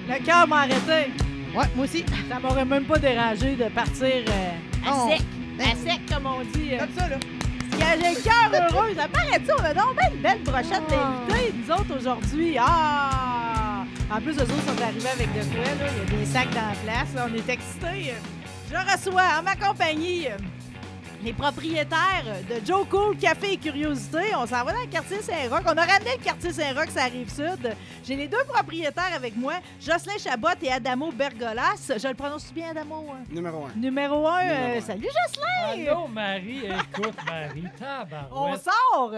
Le cœur m'a arrêté. Ouais, moi aussi. Ça m'aurait même pas dérangé de partir à Oh. sec. À sec, comme on dit. Comme ça, là. Quand j'ai le cœur heureux, ça paraît ça. On a donc bien une belle brochette d'invités, nous autres, aujourd'hui. Ah! En plus, eux autres sont arrivés avec de quoi, là. Il y a des sacs dans la place. Là. On est excités. Je reçois en ma compagnie les propriétaires de Joe Cool Café et Curiosité. On s'en va dans le quartier Saint-Roch. On a ramené le quartier Saint-Roch, ça arrive sud. J'ai les deux propriétaires avec moi, Jocelyn Chabot et Adamo Bergolas. Je le prononce bien, Adamo? Numéro 1. Numéro 1. Numéro un. Salut, Jocelyn! Allô, Marie. Écoute, Marie, On tabarouette. sort!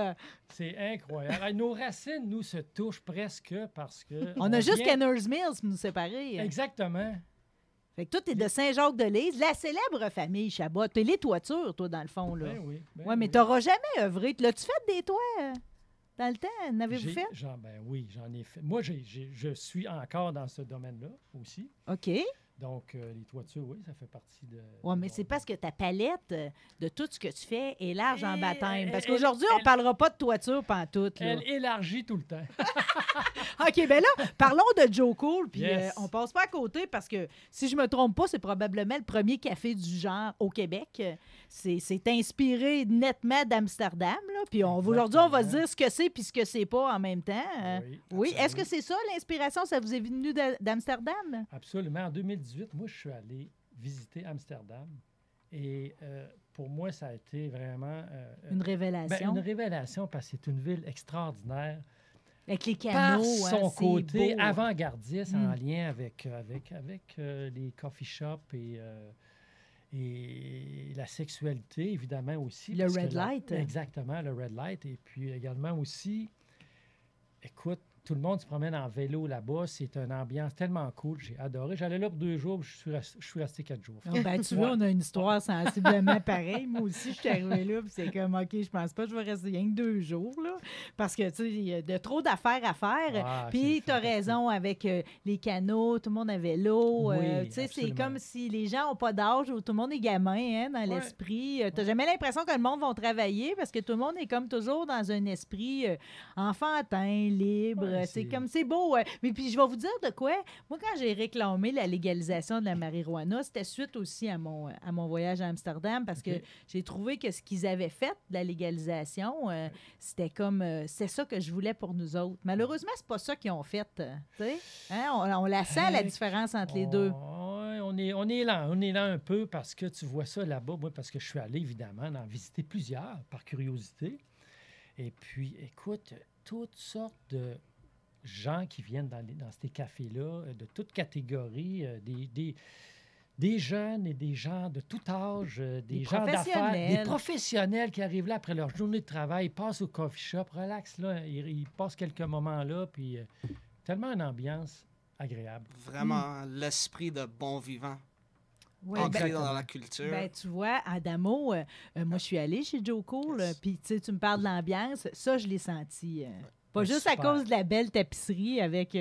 C'est incroyable. Ah, nos racines, nous, se touchent presque parce que... On a juste vient- Kenner's Mills pour nous séparer. Exactement. Fait que toi, t'es de Saint-Jacques-de-Lise, la célèbre famille Chabot. T'es les toitures, toi, dans le fond, là. Ben oui. ben Ouais, mais oui. t'auras jamais œuvré. L'as-tu fait des toits dans le temps? N'avez-vous fait? Ben oui, j'en ai fait. Moi, je suis encore dans ce domaine-là aussi. OK. Donc, les toitures, oui, ça fait partie de... Ouais, mais c'est parce que ta palette de tout ce que tu fais est large en Et- baptême. Parce elle- qu'aujourd'hui, on elle- parlera pas de toiture pantoute, là. Elle élargit tout le temps. OK, ben là, parlons de Joe Cool, puis Yes. on passe pas à côté parce que, si je me trompe pas, c'est probablement le premier café du genre au Québec. C'est inspiré nettement d'Amsterdam, là, puis aujourd'hui, on va se Exactement. dire ce que c'est puis ce que c'est pas en même temps. Oui, Oui, est-ce absolument. que c'est ça l'inspiration? Ça vous est venu d'Amsterdam? Absolument. En 2018, moi, je suis allé visiter Amsterdam. Et pour moi, ça a été vraiment... Une révélation? une révélation parce que c'est une ville extraordinaire. Avec les Par canaux, son hein, c'est côté beau. avant-gardiste Mm. en lien avec les coffee shops et la sexualité, évidemment aussi. Le parce que red light. Exactement, le red light. Et puis également aussi, écoute, tout le monde se promène en vélo là-bas. C'est une ambiance tellement cool. J'ai adoré. J'allais là pour 2 jours, puis je suis resté 4 jours. Ah, ben, tu vois, on a une histoire sensiblement pareille. Moi aussi, je suis arrivée là, puis c'est comme, OK, je pense pas que je vais rester rien que 2 jours, là. Parce que, tu sais, il y a de trop d'affaires à faire. Ah, Puis, c'est tu as fantastique. raison avec les canaux, tout le monde à vélo. Oui, tu sais, c'est absolument. comme si les gens n'ont pas d'âge ou tout le monde est gamin, hein, dans Ouais. l'esprit. Tu jamais l'impression que le monde va travailler parce que tout le monde est comme toujours dans un esprit enfantin, libre. Ouais, c'est c'est- comme, c'est beau. Mais puis, je vais vous dire de quoi. Moi, quand j'ai réclamé la légalisation de la marijuana, c'était suite aussi à mon voyage à Amsterdam parce que OK. j'ai trouvé que ce qu'ils avaient fait de la légalisation, c'était comme c'est ça que je voulais pour nous autres. Malheureusement, c'est pas ça qu'ils ont fait. Tu sais? Hein? On la sent, la différence entre les deux. Ouais, on est lent un peu parce que tu vois ça là-bas. Moi, parce que je suis allé, évidemment, en visiter plusieurs par curiosité. Et puis, écoute, toutes sortes de gens qui viennent dans ces cafés-là, de toutes catégories, des jeunes et des gens de tout âge, des gens d'affaires, professionnels. des professionnels qui arrivent là après leur journée de travail, ils passent au coffee shop, relax, là, ils passent quelques moments là, puis tellement une ambiance agréable. Vraiment l'esprit de bon vivant Ouais, ancré ben- dans la culture. Ben, tu vois, Adamo, moi, je suis allée chez Joe Cool, Yes. puis tu sais, tu me parles de l'ambiance, ça, je l'ai senti. Pas Ouais, juste à super. cause de la belle tapisserie avec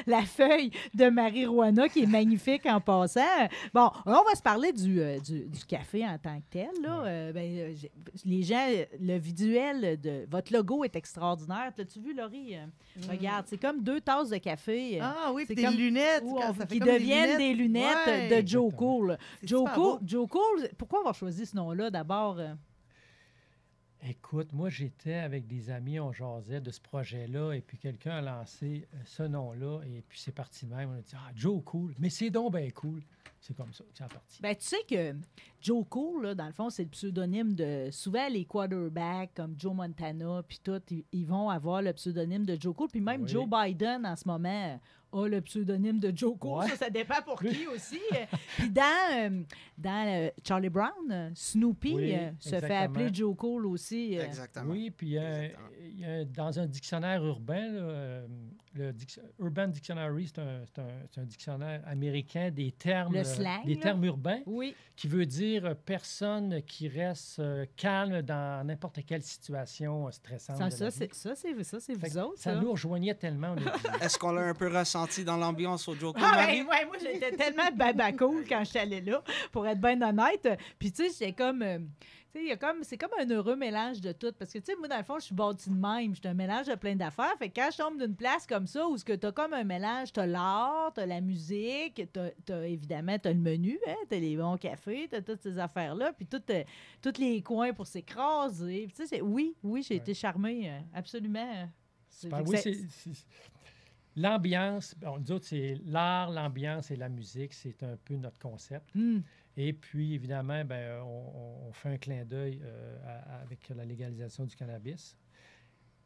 la feuille de marijuana qui est magnifique en passant. Bon, on va se parler du café en tant que tel. Là. Les gens, le visuel de votre logo est extraordinaire. L'as-tu vu, Laurie? Regarde, c'est comme 2 tasses de café. Ah oui, C'est puis des comme- lunettes. où quand on- ça fait qui comme deviennent des lunettes Ouais. de Joe Exactement. Cool. C'est Joe super Cool, beau. Joe Cool, pourquoi avoir choisi ce nom-là d'abord? Écoute, moi, j'étais avec des amis, on jasait de ce projet-là, et puis quelqu'un a lancé ce nom-là, et puis c'est parti même. On a dit, ah, Joe Cool, mais c'est donc bien cool. C'est comme ça, c'est parti. Ben, tu sais que Joe Cool, là, dans le fond, c'est le pseudonyme de... Souvent, les quarterbacks comme Joe Montana, puis tout, ils vont avoir le pseudonyme de Joe Cool. Puis même Oui. Joe Biden, en ce moment, a le pseudonyme de Joe Cool. Ouais. Ça dépend pour qui aussi. Puis dans Charlie Brown, Snoopy Oui, se fait exactement. appeler Joe Cool aussi. Exactement. Oui, puis Exactement. dans un dictionnaire urbain, là, Urban Dictionary, c'est un dictionnaire américain des termes, Le slang, des là. termes urbains, Oui. qui veut dire personne qui reste calme dans n'importe quelle situation stressante. Ça, de la vie. c'est Fait vous que autres, ça ça. nous rejoignait tellement. On a dit, Est-ce qu'on l'a un peu ressenti dans l'ambiance au Joe Cool, Ah, Marie? ouais, moi, j'étais tellement baba cool quand je suis allée là, pour être bien honnête. Puis, tu sais, j'étais comme... tu Tu sais, c'est comme un heureux mélange de tout. Parce que, tu sais, moi, dans le fond, je suis bâtie de même. Je suis un mélange de plein d'affaires. Fait que quand je tombe d'une place comme ça, où tu as comme un mélange, tu as l'art, tu as la musique, évidemment, tu as le menu, hein, tu as les bons cafés, tu as toutes ces affaires-là, puis tous les coins pour s'écraser. Tu sais, oui, j'ai été charmée, absolument. Ben oui, l'ambiance, nous autres, c'est l'art, l'ambiance et la musique, c'est un peu notre concept. Et puis, évidemment, on fait un clin d'œil avec la légalisation du cannabis.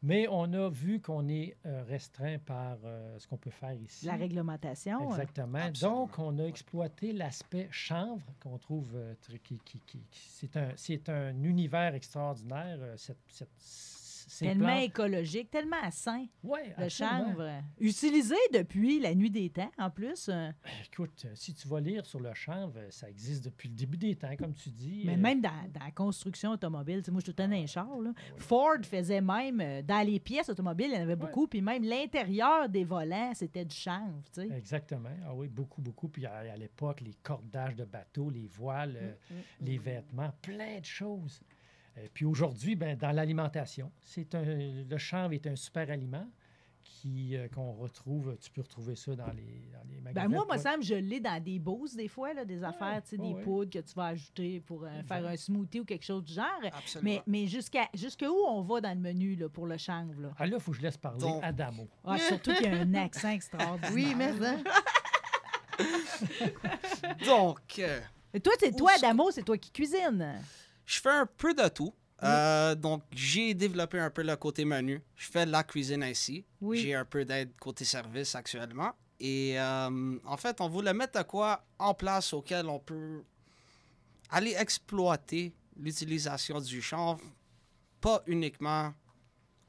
Mais on a vu qu'on est restreint par ce qu'on peut faire ici. La réglementation. Exactement. Absolument. Donc, on a exploité l'aspect chanvre qu'on trouve, c'est un univers extraordinaire. Tellement écologique, tellement sain, ouais, le absolument. chanvre. Utilisé depuis la nuit des temps, en plus. Écoute, si tu vas lire sur le chanvre, ça existe depuis le début des temps, comme tu dis. Mais même dans la construction automobile, tu sais, moi, je suis tout le temps dans les chars. Là. Ford faisait même, dans les pièces automobiles, il y en avait beaucoup, puis même l'intérieur des volants, c'était du chanvre, tu sais. Exactement. Ah oui, beaucoup, beaucoup. Puis à l'époque, les cordages de bateaux, les voiles, les vêtements, plein de choses. Puis aujourd'hui, dans l'alimentation, le chanvre est un super aliment qu'on retrouve. Tu peux retrouver ça dans les magasins. Moi, me semble, je l'ai dans des boosts, des fois, là, des affaires, tu sais, des poudres que tu vas ajouter pour faire un smoothie ou quelque chose du genre. Absolument. Mais jusqu'où on va dans le menu là, pour le chanvre? Là? Ah là, il faut que je laisse parler Adamo. Ah, surtout qu'il y a un accent extraordinaire. Oui, mais Donc, Et toi, Adamo, c'est toi qui cuisines. je fais un peu de tout. Donc, j'ai développé un peu le côté menu. Je fais la cuisine ainsi. Oui. J'ai un peu d'aide côté service actuellement. Et en fait, on voulait mettre de quoi en place auquel on peut aller exploiter l'utilisation du chanvre, pas uniquement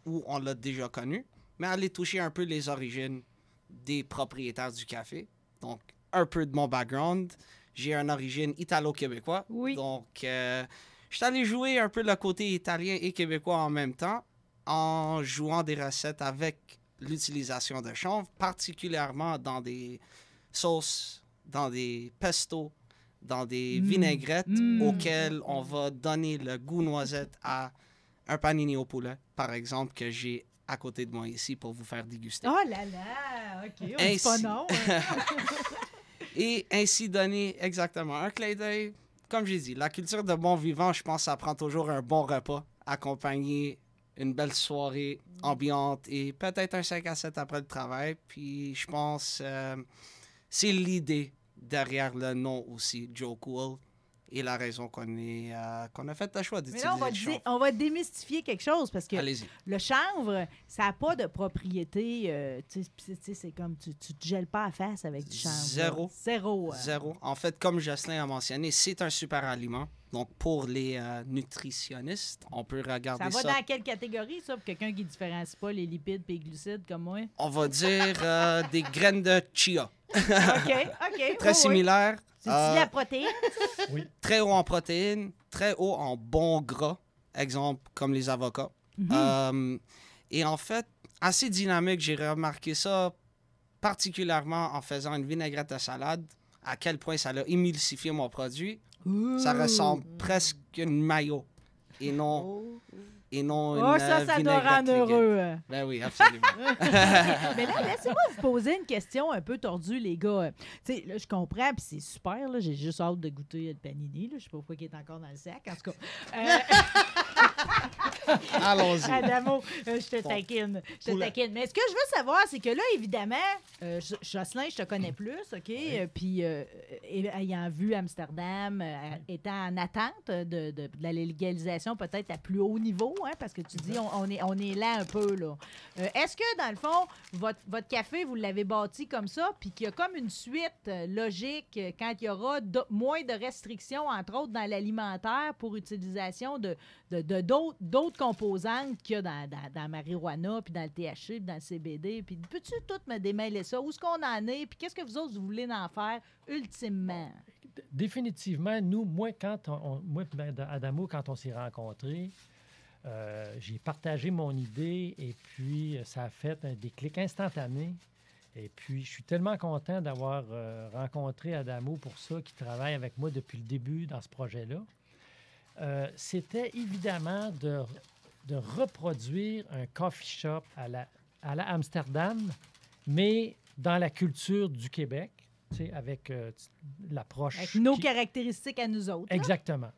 où on l'a déjà connu, mais aller toucher un peu les origines des propriétaires du café. Donc, un peu de mon background. J'ai une origine italo-québécois. Oui. Donc, je suis allé jouer un peu le côté italien et québécois en même temps, en jouant des recettes avec l'utilisation de chanvre, particulièrement dans des sauces, dans des pestos, dans des vinaigrettes auxquelles on va donner le goût noisette à un panini au poulet, par exemple, que j'ai à côté de moi ici pour vous faire déguster. Oh là là! OK, on dit pas non. Et ainsi donner exactement un clin d'œil. Comme j'ai dit, la culture de bon vivant, je pense que ça prend toujours un bon repas, accompagné une belle soirée ambiante et peut-être un 5 à 7 après le travail. Puis je pense c'est l'idée derrière le nom aussi, Joe Cool, et la raison qu'on a fait le choix d'utiliser Mais là, on va démystifier quelque chose parce que Allez-y. le chanvre, ça n'a pas de propriété. Tu sais, c'est comme tu te gèles pas à face avec du chanvre. Zéro. Zéro. Zéro. En fait, comme Jocelyn a mentionné, c'est un super aliment. Donc, pour les nutritionnistes, on peut regarder Ça ça. va dans quelle catégorie, ça, pour quelqu'un qui ne différencie pas les lipides et les glucides comme moi? On va dire des graines de chia. OK. Très similaires. C'est de la protéine? Oui. Très haut en protéines, très haut en bons gras. Exemple, comme les avocats. Et en fait, assez dynamique. J'ai remarqué ça particulièrement en faisant une vinaigrette de salade, à quel point ça a émulsifié mon produit. Ça ressemble presque à une mayo et non une ça doit vinaigrette rendre liquide. heureux. Ben oui, absolument. Mais là, laissez-moi vous poser une question un peu tordue, les gars. Tu sais, là, je comprends, puis c'est super, là. J'ai juste hâte de goûter le panini, là. Je sais pas pourquoi il est encore dans le sac. En tout cas, Allons-y. Adamo, je te taquine. Mais ce que je veux savoir, c'est que là, évidemment, Jocelyn, je te connais plus, OK? Puis, ayant vu Amsterdam, étant en attente de la légalisation peut-être à plus haut niveau, hein, parce que tu dis, on est là un peu, là. Est-ce que, dans le fond, votre café, vous l'avez bâti comme ça, puis qu'il y a comme une suite logique quand il y aura moins de restrictions, entre autres, dans l'alimentaire pour utilisation de d'autres composantes qu'il y a dans la marijuana, puis dans le THC, puis dans le CBD. Puis peux-tu tout me démêler ça? Où est-ce qu'on en est? Puis qu'est-ce que vous autres, vous voulez en faire ultimement? Définitivement, nous, moi, Adamo, quand on s'est rencontrés, j'ai partagé mon idée et puis ça a fait un déclic instantané. Et puis, je suis tellement content d'avoir rencontré Adamo pour ça, qui travaille avec moi depuis le début dans ce projet-là. c'était évidemment de reproduire un coffee shop à la Amsterdam, mais dans la culture du Québec, avec l'approche... Avec nos caractéristiques à nous autres. Exactement.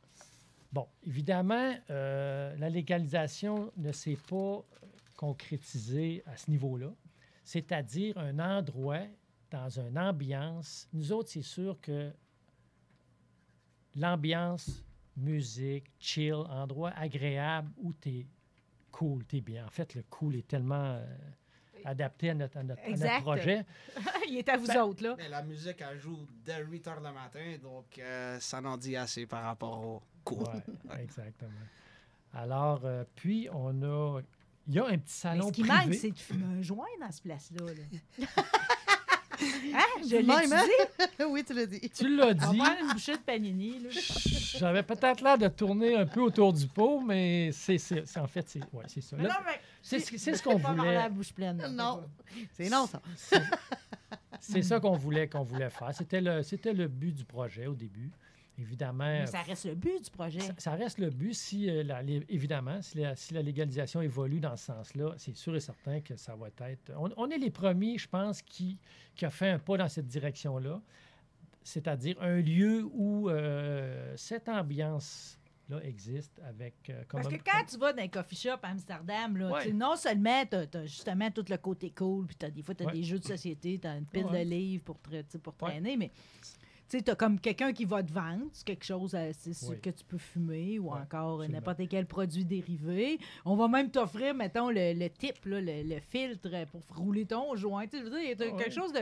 Bon, évidemment, la légalisation ne s'est pas concrétisée à ce niveau-là, c'est-à-dire un endroit dans une ambiance. Nous autres, c'est sûr que l'ambiance, musique, chill, endroit agréable où tu es cool, tu es bien. En fait, le cool est tellement adapté à notre projet. Il est à vous autres, là. Mais la musique, elle joue dès 8 h le matin, donc ça n'en dit assez par rapport au cours. Oui, exactement. Alors, puis, il y a un petit salon Mais ce qui privé. manque, c'est de fumer un joint dans ce place-là. Là. Hein? Je l'ai Même, hein? dit. Oui, tu l'as dit. Tu l'as On dit. va prendre une bouchée de panini. Là. J'avais peut-être l'air de tourner un peu autour du pot, mais c'est en fait, c'est ça. Mais Là, non, mais c'est ce qu'on pas avoir voulait. la bouche pleine. là. Non. C'est non, ça. C'est ça qu'on voulait faire. C'était le but du projet au début. Évidemment, Mais ça reste le but du projet. ça reste le but. Si, évidemment, si la légalisation évolue dans ce sens-là, c'est sûr et certain que ça va être... On est les premiers, je pense, qui a fait un pas dans cette direction-là, c'est-à-dire un lieu où cette ambiance-là existe avec... Parce que quand tu vas dans un coffee shop à Amsterdam, là, Ouais. tu sais, non seulement tu as justement tout le côté cool, puis des fois tu as Ouais. des jeux de société, tu as une pile Ouais. de livres pour traîner, mais tu as comme quelqu'un qui va te vendre quelque chose Oui. que tu peux fumer ou Ouais, encore absolument. n'importe quel produit dérivé. On va même t'offrir, mettons, le type, là, le filtre pour rouler ton joint. Tu sais, je veux dire, il y a Ouais. quelque chose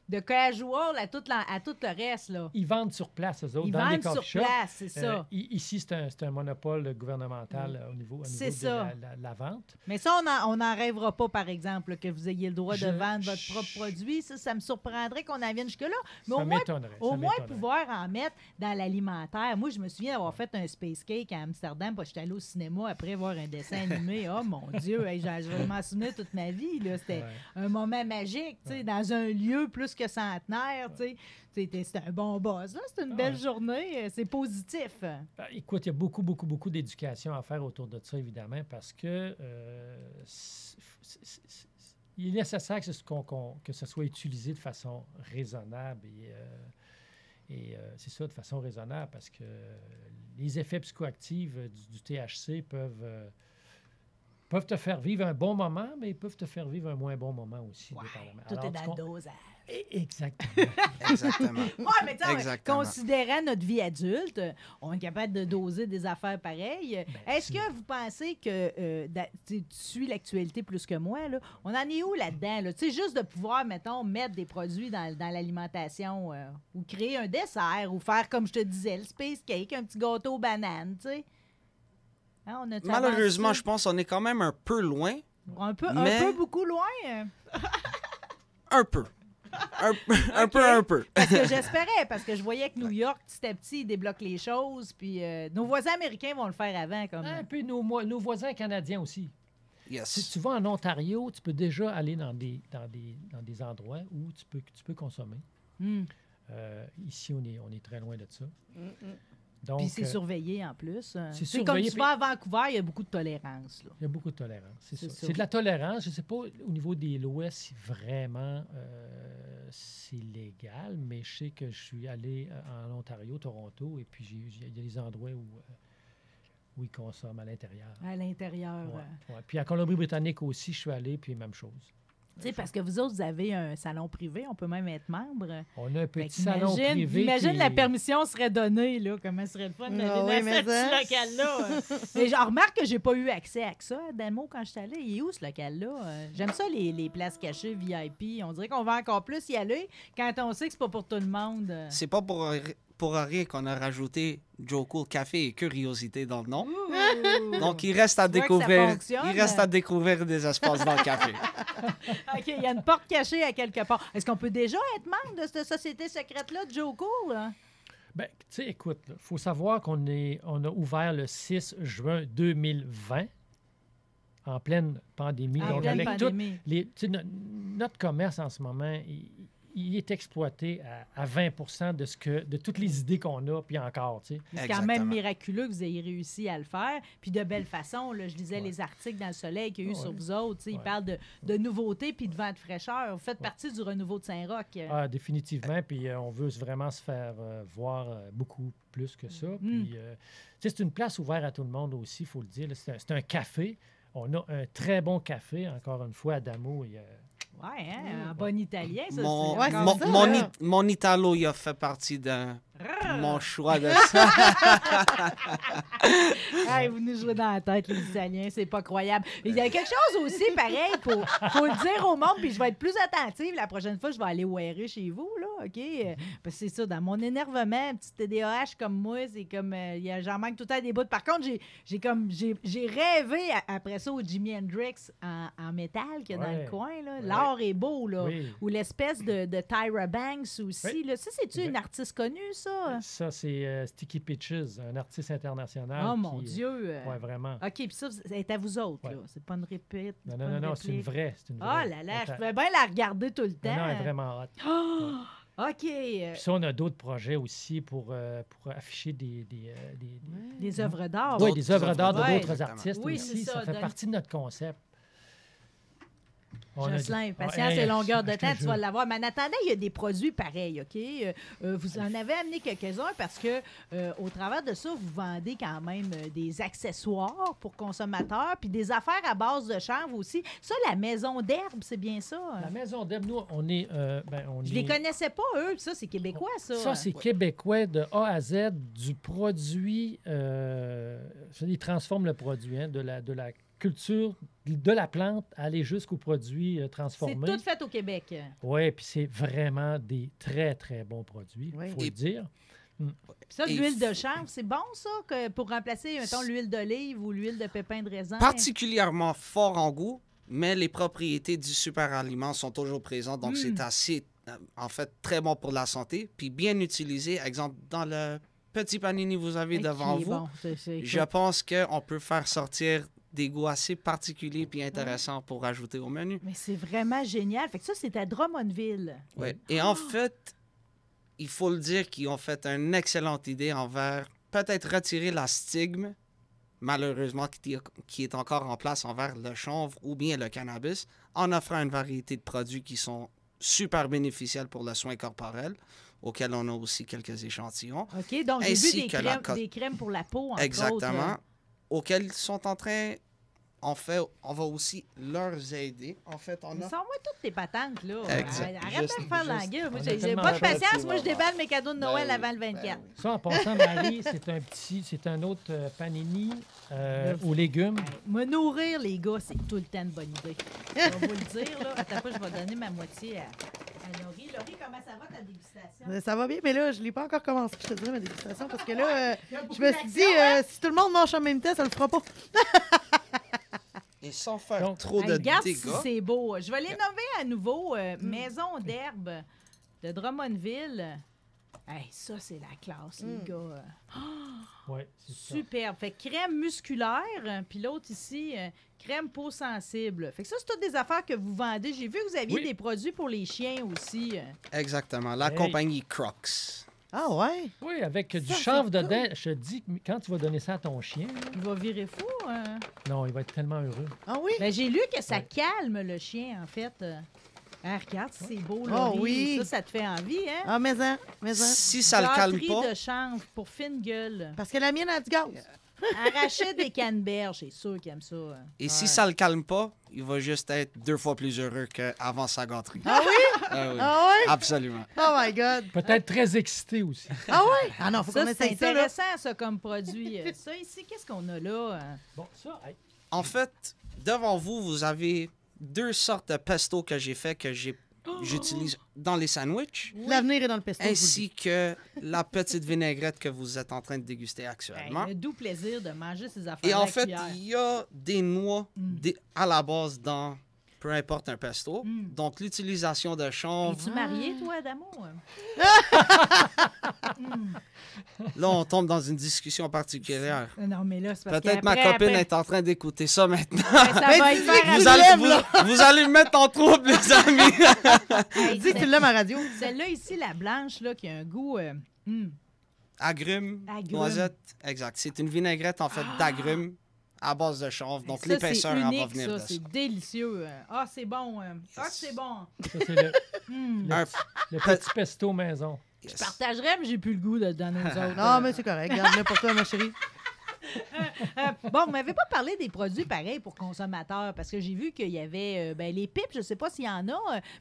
de casual à tout le reste. Là. Ils vendent sur place, eux autres, Ils dans les vendent sur coffee shops. place, c'est ça. Ici, c'est un monopole gouvernemental au niveau C'est de ça. la vente. Mais ça, on n'en rêvera pas, par exemple, là, que vous ayez le droit de vendre votre je- propre produit. Ça me surprendrait qu'on en vienne jusque-là. Mais Ça au moins, m'étonnerait. au ça moins m'étonnerait. pouvoir en mettre dans l'alimentaire. Moi, je me souviens d'avoir fait un space cake à Amsterdam, parce que j'étais allée au cinéma après voir un dessin animé. Oh mon Dieu, hey, je vais m'en souvenir toute ma vie. Là. C'était Ouais. un moment magique, tu sais, Ouais. dans un lieu plus que centenaire. Tu sais. C'était un bon buzz. Là. C'était une belle Ouais. journée. C'est positif. Ben, écoute, il y a beaucoup d'éducation à faire autour de ça, évidemment, parce que il est nécessaire que ce soit utilisé de façon raisonnable et c'est ça, de façon raisonnable, parce que les effets psychoactifs du THC peuvent te faire vivre un bon moment, mais ils peuvent te faire vivre un moins bon moment aussi. Ouais, dépendamment. tout Alors, est tu dans le com- dosage. Exactement. Exactement. Oui, mais tu sais, Exactement. considérant notre vie adulte, on est capable de doser des affaires pareilles. Est-ce c'est- que vous pensez que tu suis l'actualité plus que moi? Là? On en est où là-dedans? Là? Tu sais, juste de pouvoir, mettons, mettre des produits dans l'alimentation ou créer un dessert ou faire, comme je te disais, le space cake, un petit gâteau aux bananes, tu sais. Hein, on a-tu Malheureusement, avancé? je pense qu'on est quand même un peu loin. mais- Un peu beaucoup loin. Un peu. Un peu. Parce que j'espérais, parce que je voyais que New York, petit à petit, ils débloquent les choses, puis nos voisins américains vont le faire avant. Comme... Un peu nos voisins canadiens aussi. Si Yes. tu vas en Ontario, tu peux déjà aller dans des endroits où tu peux consommer. Hmm. Ici, on est très loin de ça. Donc, Puis c'est surveillé en plus. c'est C'est comme surveillé, tu vas à Vancouver, il y a beaucoup de tolérance. Là. il y a beaucoup de tolérance. C'est C'est ça. ça. C'est de la tolérance. Je ne sais pas au niveau des lois si vraiment c'est légal, mais je sais que je suis allé en Ontario, Toronto, et puis il y a des endroits où ils consomment à l'intérieur. À l'intérieur. Ouais. Puis à Colombie-Britannique aussi, je suis allé, puis même chose. Tu sais, parce que vous autres, vous avez un salon privé, on peut même être membre. On a un Fait petit salon qu'imagine- privé. Imagine qui la est- permission serait donnée, là. Comment serait le fun d'aller Ah dans oui, mais ce ça- petit local-là. Mais je remarque que j'ai pas eu accès à ça, Demo, quand je suis allée. Il est où, ce local-là? J'aime ça, les places cachées VIP. On dirait qu'on va encore plus y aller quand on sait que c'est pas pour tout le monde. C'est pas pour rien qu'on a rajouté Joe Cool Café et Curiosité dans le nom. Ouh. Donc, il reste à Tu vois que ça découvrir. fonctionne. Il reste à découvrir des espaces dans le café. OK, il y a une porte cachée à quelque part. Est-ce qu'on peut déjà être membre de cette société secrète-là de Joe Cool? Hein? Ben, tu sais, écoute, il faut savoir on a ouvert le 6 juin 2020, en pleine pandémie. En Donc, pleine avec pandémie. tu sais, notre commerce en ce moment, il est exploité à 20 de toutes les idées qu'on a, puis encore, tu sais. C'est quand même Exactement. miraculeux que vous ayez réussi à le faire. Puis de belle façon, là, je lisais les articles dans Le Soleil qu'il y a eu sur vous autres. Tu sais, ils parlent de nouveautés puis de vent de fraîcheur. Vous faites partie du renouveau de Saint-Roch. Ah, définitivement. Puis on veut vraiment se faire voir beaucoup plus que ça. Puis, tu sais, c'est une place ouverte à tout le monde aussi, il faut le dire. Là. C'est un café. On a un très bon café, encore une fois, à Damo. Ouais, hein, en bon italien, ça. Mon, c'est c'est mon, ça, mon, là. it- mon Italo, il a fait partie de mon choix de ça. Hey, vous nous jouez dans la tête, les Italiens, c'est pas croyable. Il y a quelque chose aussi, pareil, faut le dire au monde, puis je vais être plus attentive. La prochaine fois, je vais aller wearer chez vous, là, OK? Parce que c'est ça, dans mon énervement, un petit TDAH comme moi, c'est comme, j'en manque tout le temps des bouts. Par contre, j'ai rêvé après ça au Jimi Hendrix en métal qu'il y a dans le coin, là. Ouais. L'art est beau, là. Oui. Ou l'espèce de Tyra Banks aussi, Oui. là. Ça, c'est-tu une artiste connue, ça? Ça, c'est Sticky Pitches, un artiste international. Oh, mon qui, Dieu! Oui, vraiment. OK, puis ça, c'est à vous autres, Ouais. là. C'est pas une répète. Non, c'est une vraie. C'est une Oh vraie. là là, je Attends. pouvais bien la regarder tout le temps. Non, elle est vraiment hot. Oh! OK. Puis ça, on a d'autres projets aussi pour afficher des Des œuvres d'art. oui, des œuvres d'art de Ouais. d'autres artistes Oui, aussi. c'est ça, Ça fait donne- partie de notre concept. On a Jocelyn, dit- patience Hey, et longueur de je te temps, tu vas jure. l'avoir. Mais en attendant, il y a des produits pareils, OK? Vous en avez amené quelques-uns parce que au travers de ça, vous vendez quand même des accessoires pour consommateurs puis des affaires à base de chanvre aussi. Ça, la maison d'herbe, c'est bien ça? La Maison d'Herbe, nous, on est... Je les connaissais pas, eux. Puis ça, c'est québécois, ça. Ça, c'est québécois de A à Z, du produit. Ils transforment le produit, hein, de la culture de la plante à aller jusqu'au produit C'est transformé. tout fait au Québec. Oui, puis c'est vraiment des très, très bons produits, il Oui. faut Et- le dire. Puis ça, Et l'huile de chanvre, c'est bon, ça, pour remplacer, mettons, l'huile d'olive ou l'huile de pépin de raisin? Particulièrement fort en goût, mais les propriétés du super aliment sont toujours présentes, donc c'est assez, en fait, très bon pour la santé, puis bien utilisé. Exemple, dans le petit panini que vous avez Hey, devant qui est vous, bon. je pense qu'on peut faire sortir des goûts assez particuliers puis intéressants pour ajouter au menu. Mais c'est vraiment génial. Fait que ça, c'est à Drummondville. Ouais. Et en fait, il faut le dire qu'ils ont fait une excellente idée envers peut-être retirer la stigme, malheureusement, qui est encore en place envers le chanvre ou bien le cannabis, en offrant une variété de produits qui sont super bénéficiels pour le soin corporel, auquel on a aussi quelques échantillons. OK? Donc, j'ai vu Ainsi que la des crèmes pour la peau, entre Exactement. autres. Auxquels ils sont en train... En fait, on va aussi leur aider. En fait, on a... Sors-moi toutes tes patentes, là. Exact. Arrête Juste- de me faire juste- languir. Moi, on a j'ai tellement pas de de patience. choses. Moi, je déballe mes cadeaux de Noël Ben avant le oui, 24. Ça, en passant, Marie, c'est un autre panini aux légumes. Me nourrir, les gars, c'est tout le temps une bonne idée. Je vais vous le dire, là. Attends pas, je vais donner ma moitié à Laurie. Laurie, comment ça va ta dégustation? Ça va bien, mais là, je ne l'ai pas encore commencé, je te dirais, ma dégustation, parce que là, Il y a beaucoup je me suis dit, d'action, si tout le monde mange en même temps, ça le fera pas. Et sans faire Donc, trop Hey, de regarde si dégâts. c'est beau. Je vais les nommer à nouveau. Maison d'herbe de Drummondville. Hey, ça, c'est la classe, les gars. Oui, c'est ça. Superbe. Fait que crème musculaire, puis l'autre ici, crème peau sensible. Fait que ça, c'est toutes des affaires que vous vendez. J'ai vu que vous aviez Oui. des produits pour les chiens aussi. Exactement. La Hey. compagnie Crocs. Ah ouais? Oui, avec du Ça, chanvre c'est dedans. Je te dis, que quand tu vas donner ça à ton chien, là, Il va virer fou. Hein? non, il va être tellement heureux. Ah oui? Ben, j'ai lu que ça Ouais. calme le chien, en fait. Ah, regarde, c'est beau, Oh, Laurie. oui. Ça te fait envie, hein? Ah, mais Si ça le calme Gâterie pas, de chanvre pour fine gueule. parce que la mienne a du gaz. Arracher des canneberges, c'est sûr qu'il aime ça. Hein. et si ça le calme pas, il va juste être 2 fois plus heureux qu'avant sa gâterie. Ah oui? Ah oui. Ah ouais? Absolument. Oh my God. Peut-être très excité aussi. Ah ouais? Ah non, faut Ça, qu'on c'est essaye ça, là. intéressant, ça, comme produit. Ça, ici, qu'est-ce qu'on a là? Bon, ça, hey, En fait, devant vous, vous avez 2 sortes de pesto que j'ai fait que j'utilise dans les sandwichs, L'avenir est dans le pesto. je vous le dis. ainsi que la petite vinaigrette que vous êtes en train de déguster Hey, actuellement. le doux plaisir de manger ces affaires Et à en la fait, cuillère. il y a des noix à la base dans peu importe un pesto. Donc, l'utilisation de chanvre, Es-tu marié, toi, Adamo? là, on tombe dans une discussion particulière. Non, mais là, c'est parce Peut-être ma qu'après, copine après, est en train d'écouter ça maintenant. ça va dis y faire Vous allez me mettre en trouble, les amis. Hey, Dis que tu l'aimes à radio. Celle-là ici, la blanche, là, qui a un goût... Agrumes, Agrumes. noisettes. Exact. C'est une vinaigrette, en fait, d'agrumes à base de chanvre. Donc, ça, l'épaisseur c'est en va unique, venir ça, de ça. c'est délicieux. Ah, c'est bon. Ah, c'est bon. Ça, c'est le, Un- le petit pesto maison. Je yes. partagerais, mais j'ai plus le goût de donner aux autres. Non, mais c'est correct. Garde-le pour toi, ma chérie. Bon, vous m'avez pas parlé des produits pareils pour consommateurs, parce que j'ai vu qu'il y avait les pipes, je sais pas s'il y en a,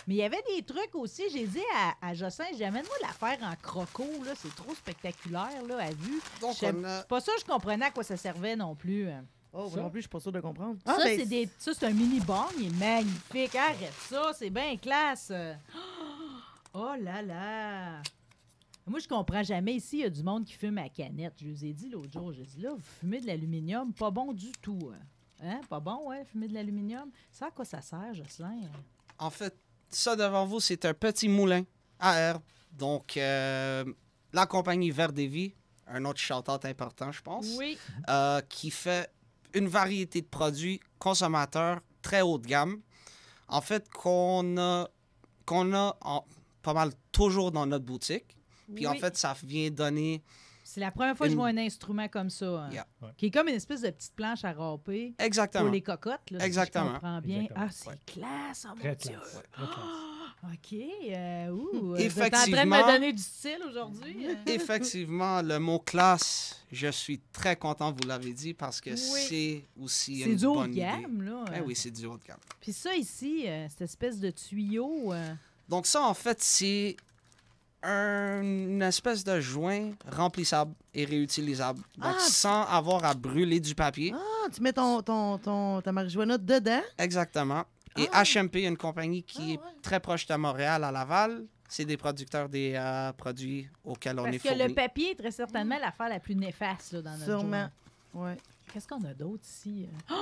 mais il y avait des trucs aussi. J'ai dit à Jocelyn, amène-moi l'affaire en croco, là, c'est trop spectaculaire, là, à vue. Donc, Je sais on a... pas ça, je comprenais à quoi ça servait non plus. Oh, Ça? moi non plus, je suis pas sûre de comprendre. Ça, ben, c'est un mini bong, il est magnifique. Arrête ça, c'est bien classe. Oh là là. Moi, je comprends jamais. Ici, il y a du monde qui fume à canette. Je vous ai dit l'autre jour, j'ai dit là, vous fumez de l'aluminium, pas bon du tout. Hein? Pas bon, ouais, fumer de l'aluminium. Ça, à quoi ça sert, Jocelyn? En fait, ça devant vous, c'est un petit moulin à herbe. Donc, la compagnie Vert des Vies, un autre shout-out important, je pense, Oui. qui fait une variété de produits consommateurs très haut de gamme. En fait, qu'on a pas mal toujours dans notre boutique. Puis en Oui. fait, ça vient donner... C'est la première fois que je une- vois un instrument comme ça. Hein, Yeah. qui est comme une espèce de petite planche à râper Exactement. pour les cocottes. Là, Exactement. Si je comprends bien. Exactement. Ah, c'est Ouais. classe, oh mon Très Dieu. classe. Très classe. OK. Vous êtes en train de Effectivement. me donner du style aujourd'hui. Effectivement, le mot classe, je suis très content, vous l'avez dit, parce que Oui. c'est aussi C'est une du haut de bonne idée. gamme, là. Eh oui, c'est du haut de gamme. Puis ça ici, cette espèce de tuyau... Donc ça, en fait, c'est une espèce de joint remplissable et réutilisable. Donc, Ah, sans avoir à brûler du papier. Ah, tu mets ta marijuana dedans? Exactement. Et Ah. HMP, une compagnie qui est ouais. très proche de Montréal, à Laval, c'est des producteurs des produits auxquels on Parce est que fourni. le papier est très certainement l'affaire la plus néfaste là, dans notre Sûrement. joint. Ouais. Qu'est-ce qu'on a d'autre ici? Oh,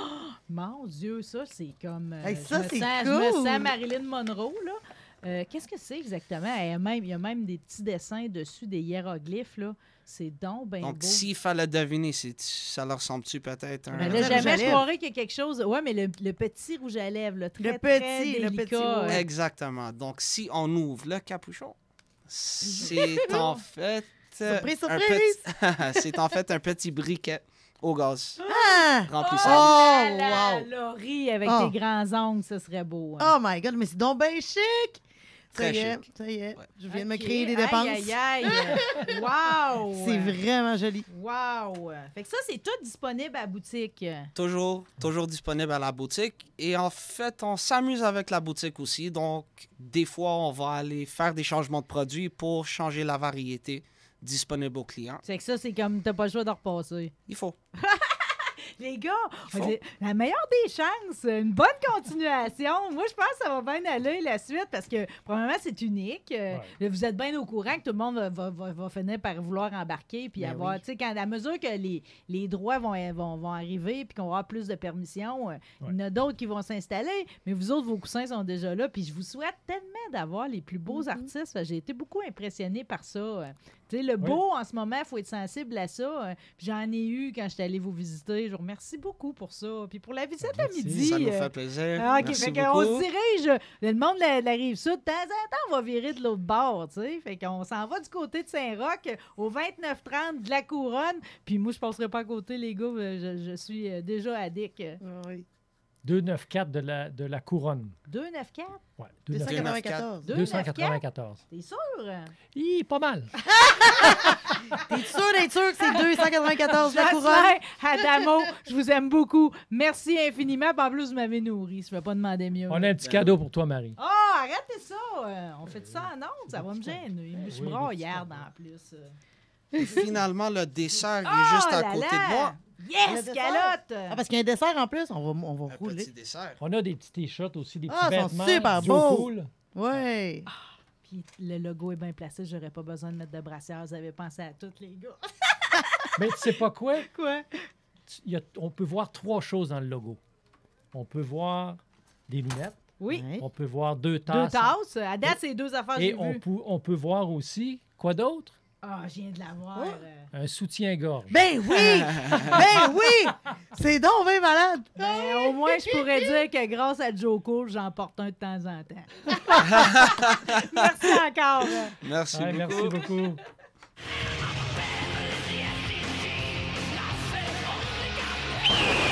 mon Dieu, ça, c'est comme... Hey, ça, je me c'est sens- Je me cool. sens Marilyn Monroe, là. Qu'est-ce que c'est exactement? Il y a même des petits dessins dessus, des hiéroglyphes, là. C'est donc bien Donc, beau. s'il fallait deviner, ça leur ressemble-tu peut-être un... Ben Le là, rouge à jamais je lèvres. croirais qu'il y a quelque chose... Ouais, mais le petit rouge à lèvres, là, très, Le très petit, le délicat. petit, ouais. Exactement. Donc, si on ouvre le capuchon, c'est en fait... Surprise, un surprise! petit- c'est en fait un petit briquet au gaz Ah! remplissable. Oh, là, wow! Laurie, avec Oh. tes grands ongles, ce serait beau. hein. Oh my God, mais c'est donc bien chic! Ça Très y est, chic. ça y est. Ouais. Je viens de me Ok. créer des dépenses. Aïe, aïe, aïe. Wow! C'est vraiment joli. Wow! Fait que ça, c'est tout disponible à la boutique. Toujours disponible à la boutique. Et en fait, on s'amuse avec la boutique aussi. Donc, des fois, on va aller faire des changements de produits pour changer la variété disponible aux clients. C'est que ça, c'est comme t'as pas le choix de repasser. Il faut. Les gars, Il faut. la meilleure des chances, une bonne continuation. Moi, je pense que ça va bien aller la suite parce que, premièrement, c'est unique. Ouais. Vous êtes bien au courant que tout le monde va finir par vouloir embarquer puis Ben avoir, oui. tu sais, à mesure que les droits vont arriver puis qu'on va avoir plus de permissions, il y en a d'autres qui vont s'installer, mais vous autres, vos coussins sont déjà là. Puis je vous souhaite tellement d'avoir les plus beaux artistes. J'ai été beaucoup impressionnée par ça. Tu sais, le beau, en ce moment, il faut être sensible à ça. Puis j'en ai eu quand j'étais allée vous visiter. Je vous remercie beaucoup pour ça. Puis pour la visite à Merci. midi. Ça nous fait plaisir. Ah, OK, Merci fait qu'on beaucoup. se dirige. Le monde de la Rive-Sud, de temps en temps, on va virer de l'autre bord, tu sais. Fait qu'on s'en va du côté de Saint-Roch, au 29-30 de la Couronne. Puis moi, je passerai pas à côté, les gars. Je suis déjà addict. Oui. 294 de la couronne. 294? Ouais, 294. 294. T'es sûr? Hi, pas mal. T'es sûr d'être sûr que c'est 294 la couronne? Jocelyn, Adamo, je vous aime beaucoup. Merci infiniment. Puis en plus, vous m'avez nourri. Je ne vais pas demander mieux. On a un petit cadeau pour toi, Marie. Oh, arrêtez ça! On fait ça en ondes, ça va me gêner. Je suis Oui, braillarde en plus. Finalement, le dessert Oh est juste à là côté là! de moi. Yes, Le dessert. calotte! Ah, parce qu'il y a un dessert en plus, on va Un rouler. petit dessert. On a des petits t-shirts aussi, des petits Ah, ils sont vêtements. super Joe beaux. Cool. Ouais. Puis le logo est bien placé, j'aurais pas besoin de mettre de brassière. Vous avez pensé à toutes, les gars. Mais tu sais pas quoi? Quoi? On peut voir trois choses dans le logo. On peut voir des lunettes, Oui. Ouais. On peut voir 2 2 tasses. tasses. À date, c'est 2 affaires que Et j'ai vues. on peut voir aussi, quoi d'autre? Ah, je viens de la voir. Un soutien-gorge. Ben oui! Ben oui! C'est donc bien malade! Ben, au moins, je pourrais dire que grâce à Joe Cool, j'en porte un de temps en temps. Merci encore. Merci Ouais, beaucoup. merci beaucoup. Thank you.